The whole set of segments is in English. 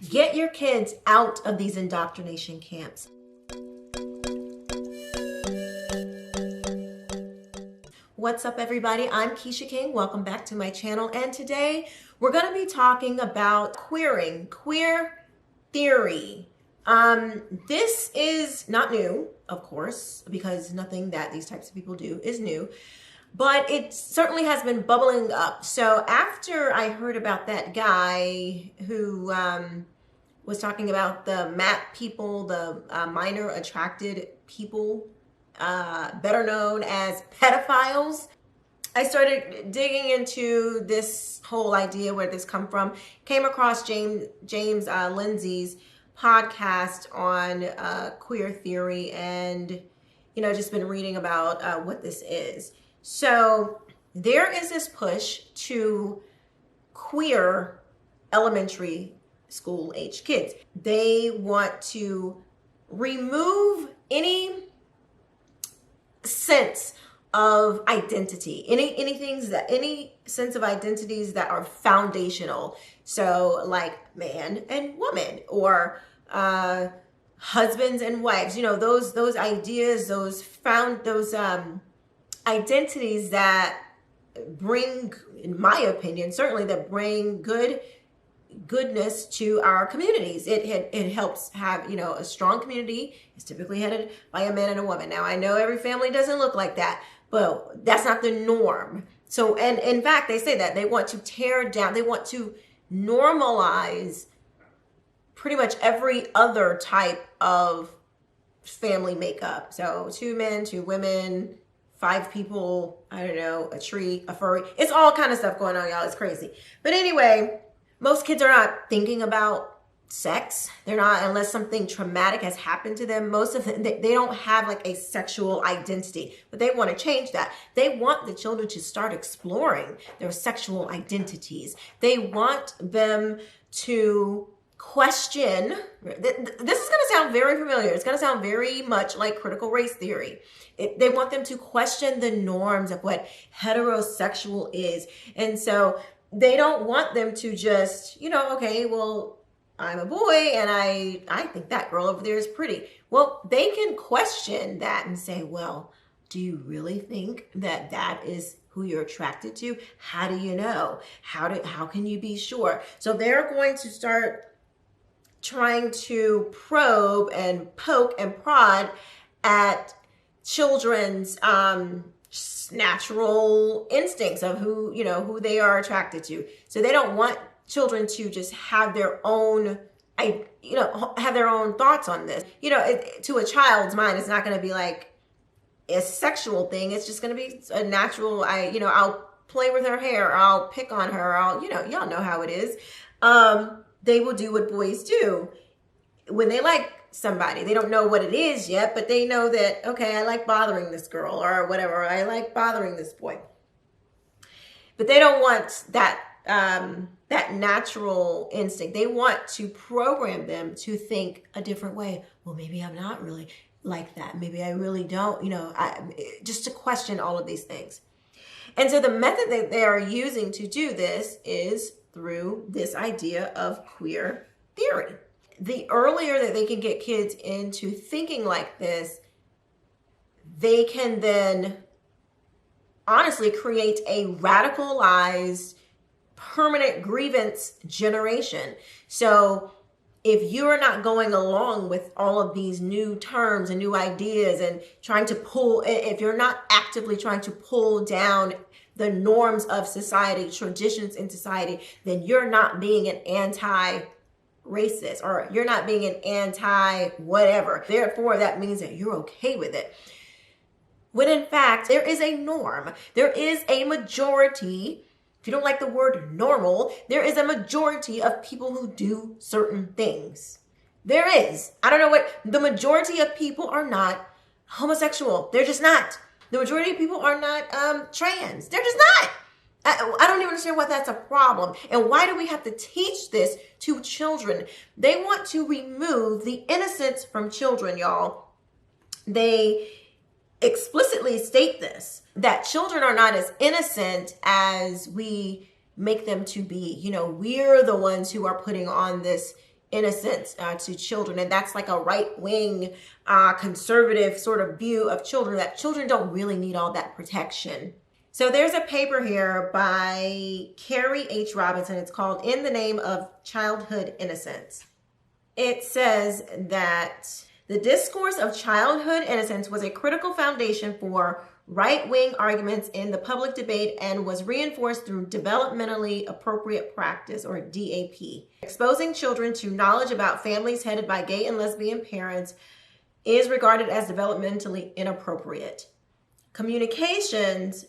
Get your kids out of these indoctrination camps. What's up, everybody? I'm Quisha King. Welcome back to my channel. And today we're going to be talking about queer theory. This is not new, of course, because nothing that these types of people do is new, but it certainly has been bubbling up. So after I heard about that guy who was talking about the MAP people, the minor attracted people, better known as pedophiles, I started digging into this whole idea, where this come from. Came across James Lindsay's podcast on Queertheory, and just been reading about what this is. So there is this push to queer elementary school age kids. They want to remove any sense of identity, any sense of identities that are foundational. So like man and woman, or husbands and wives, those ideas, those identities that bring, in my opinion, certainly that bring goodness to our communities. It helps have, a strong community is typically headed by a man and a woman. Now, I know every family doesn't look like that, but that's not the norm. So, and in fact, they say that they want to tear down, they want to normalize pretty much every other type of family makeup. So 2 men, 2 women, 5 people, I don't know, a tree, a furry. It's all kind of stuff going on, y'all. It's crazy. But anyway, most kids are not thinking about sex. They're not, unless something traumatic has happened to them. Most of them, they don't have like a sexual identity, but they want to change that. They want the children to start exploring their sexual identities. They want them to question. This is going to sound very familiar. It's going to sound very much like critical race theory. They want them to question the norms of what heterosexual is. And so they don't want them to just, okay, well, I'm a boy and I think that girl over there is pretty. Well, they can question that and say, well, do you really think that that is who you're attracted to? How do you know? How can you be sure? So they're going to start trying to probe and poke and prod at children's natural instincts of who they are attracted to. So they don't want children to just have their own have their own thoughts on this. To a child's mind, it's not going to be like a sexual thing. It's just going to be a natural, I'll play with her hair, or I'll pick on her, y'all know how it is. They will do what boys do when they like somebody. They don't know what it is yet, but they know that, okay, I like bothering this girl, or whatever, I like bothering this boy. But they don't want that natural instinct. They want to program them to think a different way. Well, maybe I'm not really like that. Maybe I really don't, just to question all of these things. And so the method that they are using to do this is through this idea of queer theory. The earlier that they can get kids into thinking like this, they can then honestly create a radicalized, permanent grievance generation. So if you're not going along with all of these new terms and new ideas and trying to if you're not actively trying to pull down the norms of society, traditions in society, then you're not being an anti-racist, or you're not being an anti-whatever. Therefore, that means that you're okay with it. When in fact, there is a norm. There is a majority. If you don't like the word normal, there is a majority of people who do certain things. There is. I don't know what, the majority of people are not homosexual. They're just not. The majority of people are not trans. They're just not. I don't even understand why that's a problem. And why do we have to teach this to children? They want to remove the innocence from children, y'all. They explicitly state this, that children are not as innocent as we make them to be. You know, we're the ones who are putting on this innocence to children. And that's like a right-wing conservative sort of view of children, that children don't really need all that protection. So there's a paper here by Carrie H. Robinson. It's called In the Name of Childhood Innocence. It says that the discourse of childhood innocence was a critical foundation for right-wing arguments in the public debate and was reinforced through developmentally appropriate practice, or DAP. Exposing children to knowledge about families headed by gay and lesbian parents is regarded as developmentally inappropriate. Communications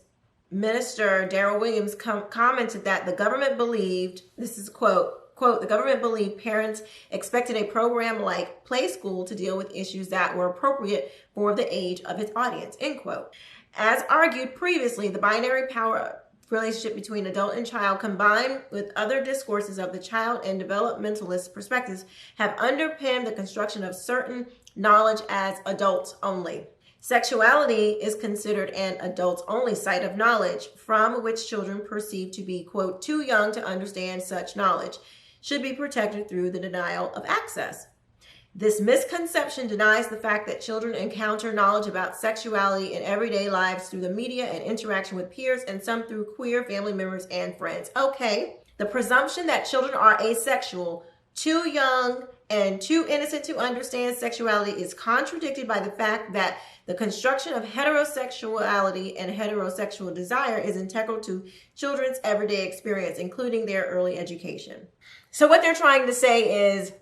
Minister Darrell Williams commented that the government believed, this is quote, the government believed parents expected a program like Play School to deal with issues that were appropriate for the age of its audience, end quote. As argued previously, the binary power relationship between adult and child, combined with other discourses of the child and developmentalist perspectives, have underpinned the construction of certain knowledge as adults only. Sexuality is considered an adults-only site of knowledge from which children perceived to be, quote, too young to understand such knowledge, should be protected through the denial of access. This misconception denies the fact that children encounter knowledge about sexuality in everyday lives through the media and interaction with peers, and some through queer family members and friends. Okay, the presumption that children are asexual, too young, and too innocent to understand sexuality is contradicted by the fact that the construction of heterosexuality and heterosexual desire is integral to children's everyday experience, including their early education. So what they're trying to say is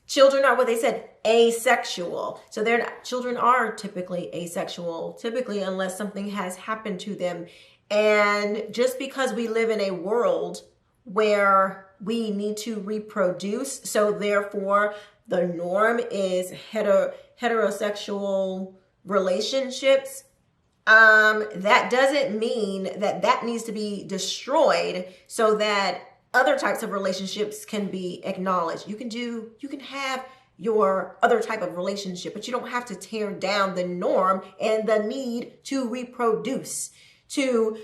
children are, what they said, asexual. So children are typically asexual, unless something has happened to them. And just because we live in a world where we need to reproduce, so therefore the norm is heterosexual relationships, that doesn't mean that needs to be destroyed so that other types of relationships can be acknowledged. You can have your other type of relationship, but you don't have to tear down the norm and the need to reproduce, to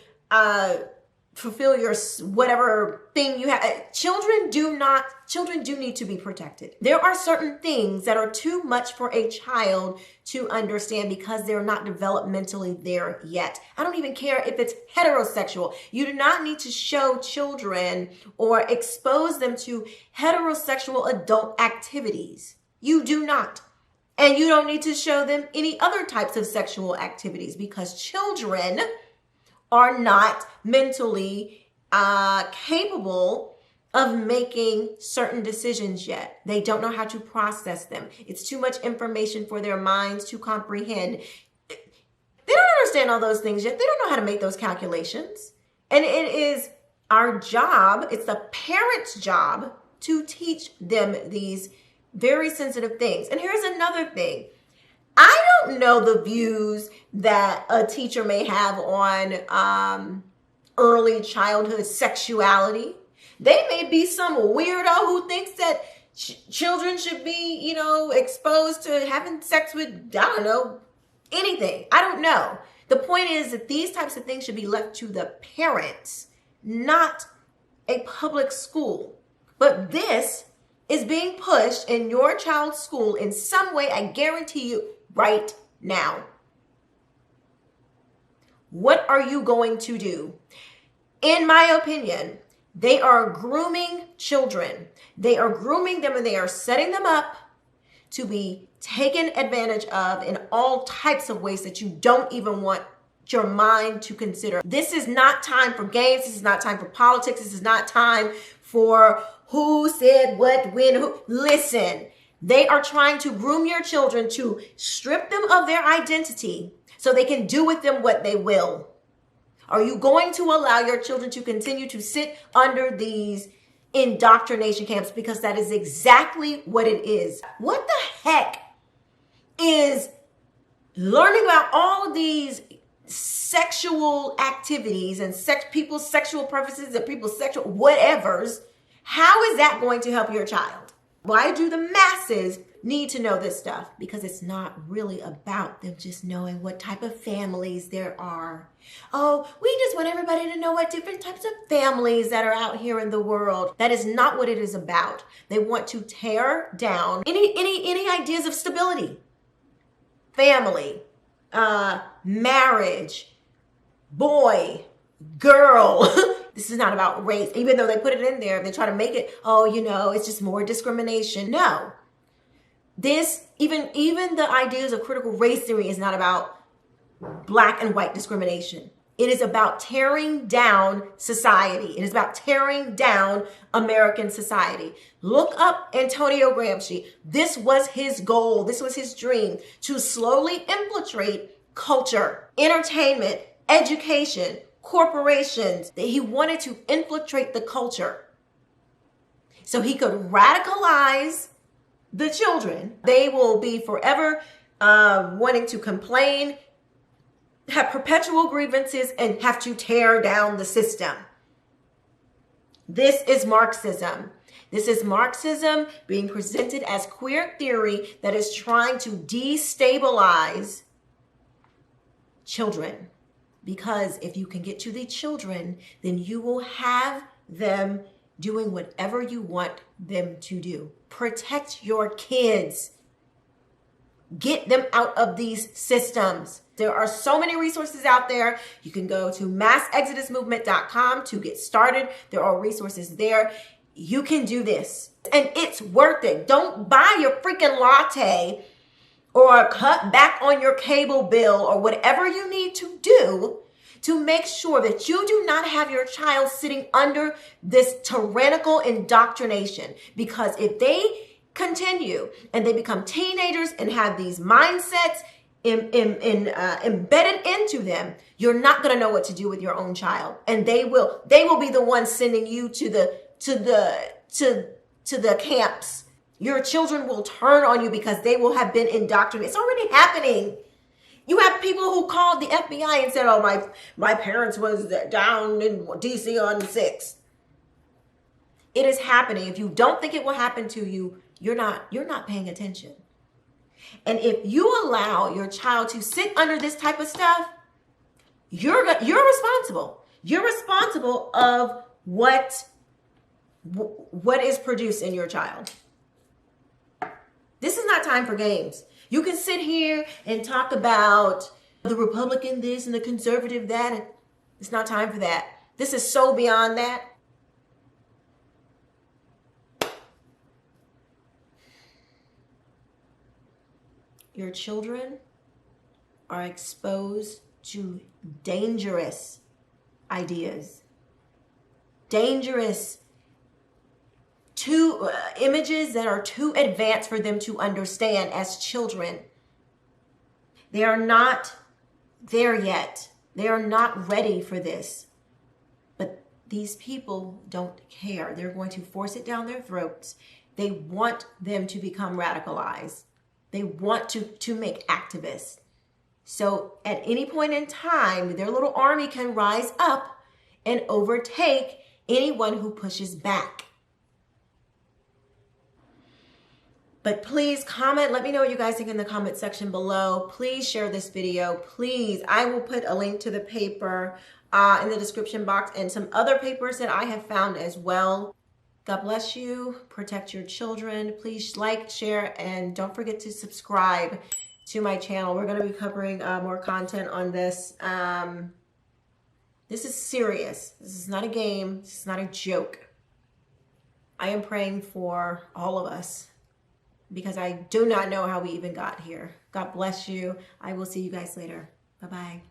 fulfill your whatever thing you have. Children do need to be protected. There are certain things that are too much for a child to understand because they're not developmentally there yet. I don't even care if it's heterosexual. You do not need to show children or expose them to heterosexual adult activities. You do not. And you don't need to show them any other types of sexual activities, because children are not mentally capable of making certain decisions yet. They don't know how to process them. It's too much information for their minds to comprehend. They don't understand all those things yet. They don't know how to make those calculations. And it is our job, it's the parent's job, to teach them these very sensitive things. And here's another thing. I don't know the views that a teacher may have on early childhood sexuality. They may be some weirdo who thinks that children should be, exposed to having sex with, anything. I don't know. The point is that these types of things should be left to the parents, not a public school. But this is being pushed in your child's school in some way, I guarantee you, right now. What are you going to do? In my opinion, they are grooming children. They are grooming them, and they are setting them up to be taken advantage of in all types of ways that you don't even want your mind to consider. This is not time for games. This is not time for politics. This is not time for who said what, when, who. Listen, they are trying to groom your children to strip them of their identity so they can do with them what they will. Are you going to allow your children to continue to sit under these indoctrination camps? Because that is exactly what it is. What the heck is learning about all of these sexual activities and people's sexual preferences and people's sexual whatevers? How is that going to help your child? Why do the masses need to know this stuff? Because it's not really about them just knowing what type of families there are. Oh, we just want everybody to know what different types of families that are out here in the world. That is not what it is about. They want to tear down any ideas of stability, family, marriage, boy, girl. This is not about race. Even though they put it in there, they try to make it, oh, you know, it's just more discrimination. No. This, even the ideas of critical race theory is not about black and white discrimination. It is about tearing down society. It is about tearing down American society. Look up Antonio Gramsci. This was his goal. This was his dream, to slowly infiltrate culture, entertainment, education, corporations. That he wanted to infiltrate the culture so he could radicalize the children. They will be forever wanting to complain, have perpetual grievances, and have to tear down the system. This is Marxism. This is Marxism being presented as queer theory that is trying to destabilize children. Because if you can get to the children, then you will have them doing whatever you want them to do. Protect your kids. Get them out of these systems. There are so many resources out there. You can go to massexodusmovement.com to get started. There are resources there. You can do this. And it's worth it. Don't buy your freaking latte or cut back on your cable bill or whatever you need to do to make sure that you do not have your child sitting under this tyrannical indoctrination. Because if they continue and they become teenagers and have these mindsets embedded into them, you're not going to know what to do with your own child. And they will be the ones sending you to the camps. Your children will turn on you because they will have been indoctrinated. It's already happening. You have people who called the FBI and said, oh, my parents was down in DC on 6. It is happening. If you don't think it will happen to you, you're not paying attention. And if you allow your child to sit under this type of stuff, you're responsible. You're responsible of what is produced in your child. This is not time for games. You can sit here and talk about the Republican this and the conservative that, and it's not time for that. This is so beyond that. Your children are exposed to dangerous ideas, dangerous images that are too advanced for them to understand as children. They are not there yet. They are not ready for this. But these people don't care. They're going to force it down their throats. They want them to become radicalized. They want to make activists. So at any point in time, their little army can rise up and overtake anyone who pushes back. But please comment. Let me know what you guys think in the comment section below. Please share this video. Please. I will put a link to the paper in the description box and some other papers that I have found as well. God bless you. Protect your children. Please like, share, and don't forget to subscribe to my channel. We're going to be covering more content on this. This is serious. This is not a game. This is not a joke. I am praying for all of us, because I do not know how we even got here. God bless you. I will see you guys later. Bye-bye.